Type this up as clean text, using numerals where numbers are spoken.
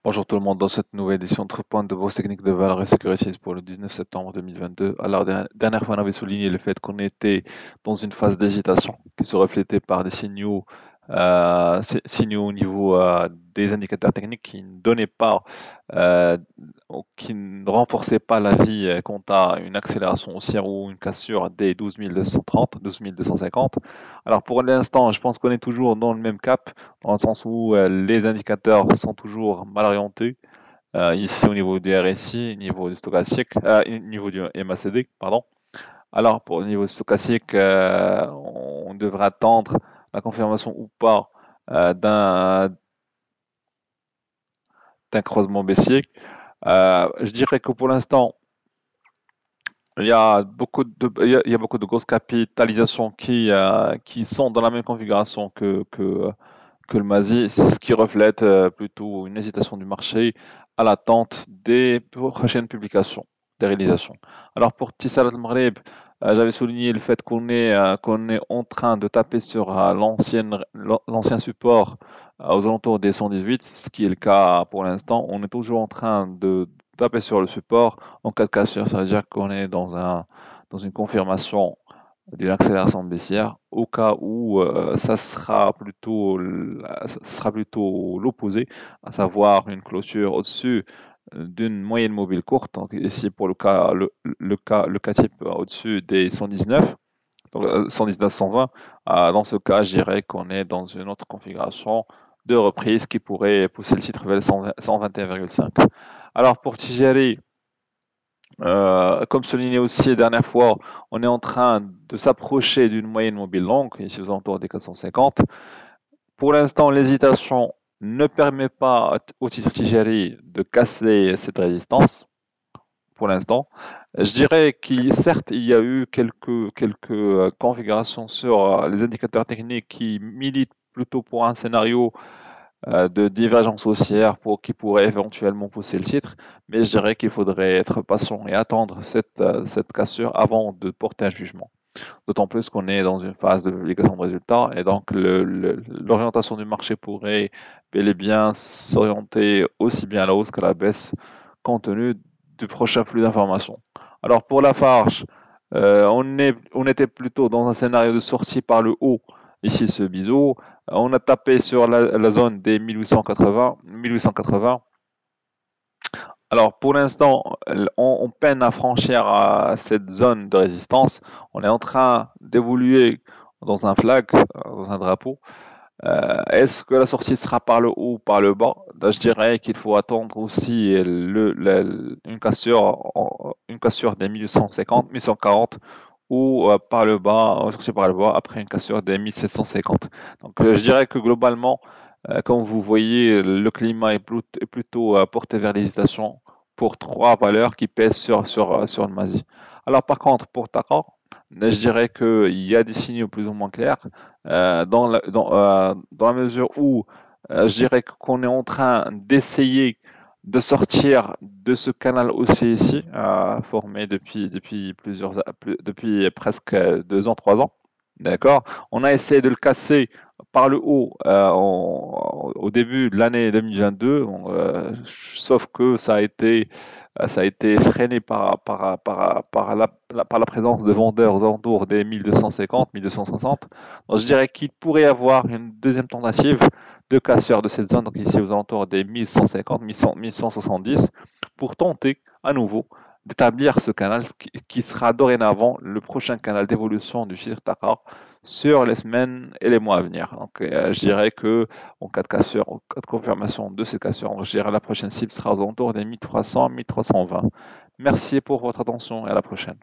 Bonjour tout le monde, dans cette nouvelle édition de Point de bourse technique de valeur et sécurité pour le 19 septembre 2022. Alors, dernière fois, on avait souligné le fait qu'on était dans une phase d'hésitation qui se reflétait par des signaux, signaux au niveau des indicateurs techniques qui ne donnaient pas, euh, ou qui ne renforçaient pas l'avis quant à une accélération haussière ou une cassure des 12 230, 12 250. Alors, pour l'instant, je pense qu'on est toujours dans le même cap dans le sens où les indicateurs sont toujours mal orientés. Ici, au niveau du RSI, niveau du stochastique, niveau du MACD, pardon. Alors, pour le niveau stochastique, on devrait attendre la confirmation ou pas d'un croisement baissier. Je dirais que pour l'instant, il y a beaucoup de grosses capitalisations qui sont dans la même configuration que le MASI, ce qui reflète plutôt une hésitation du marché à l'attente des prochaines publications, des réalisations. Alors pour Tissal Al-Maghrib, j'avais souligné le fait qu'on est en train de taper sur l'ancien support aux alentours des 118, ce qui est le cas pour l'instant. On est toujours en train de taper sur le support. En cas de cassure, ça veut dire qu'on est dans une confirmation d'une accélération baissière au cas où ça sera plutôt l'opposé, à savoir une clôture au-dessus d'une moyenne mobile courte. Donc ici pour le cas type au-dessus des 119, donc 119 120. Dans ce cas, je dirais qu'on est dans une autre configuration de reprise qui pourrait pousser le titre vers les 121,5. Alors pour TGRI, comme souligné aussi la dernière fois, on est en train de s'approcher d'une moyenne mobile longue, ici aux alentours des 450. Pour l'instant, l'hésitation ne permet pas au titre Tijari de casser cette résistance. Pour l'instant, je dirais qu'il certes il y a eu quelques configurations sur les indicateurs techniques qui militent plutôt pour un scénario de divergence haussière qui pourrait éventuellement pousser le titre, mais je dirais qu'il faudrait être patient et attendre cette cassure avant de porter un jugement. D'autant plus qu'on est dans une phase de publication de résultats et donc l'orientation du marché pourrait bel et bien s'orienter aussi bien à la hausse qu'à la baisse compte tenu du prochain flux d'informations. Alors pour la Farge, on était plutôt dans un scénario de sortie par le haut, ici ce biseau. On a tapé sur la zone des 1880, 1880. Alors pour l'instant, on peine à franchir cette zone de résistance. On est en train d'évoluer dans un flag, dans un drapeau. Est-ce que la sortie sera par le haut ou par le bas? Là, je dirais qu'il faut attendre aussi une cassure des 1150, 1140 ou par le bas, sortie par le bas après une cassure des 1750. Donc je dirais que globalement, comme vous voyez, le climat est plutôt porté vers l'hésitation pour trois valeurs qui pèsent sur le MASI. Alors par contre, pour Taka, je dirais qu'il y a des signaux plus ou moins clairs dans la mesure où je dirais qu'on est en train d'essayer de sortir de ce canal haussier ici, formé depuis presque 2 ans, 3 ans. D'accord? On a essayé de le casser par le haut au début de l'année 2022, sauf que ça a été freiné par la présence de vendeurs aux alentours des 1250, 1260. Donc, je dirais qu'il pourrait y avoir une deuxième tentative de casseur de cette zone, donc ici aux alentours des 1150, 1170, pour tenter à nouveau d'établir ce canal qui sera dorénavant le prochain canal d'évolution du chiffre Takar sur les semaines et les mois à venir. Donc, je dirais que en cas de cassure, en cas de confirmation de ces cassures, je dirais la prochaine cible sera aux alentours des 1300, 1320. Merci pour votre attention et à la prochaine.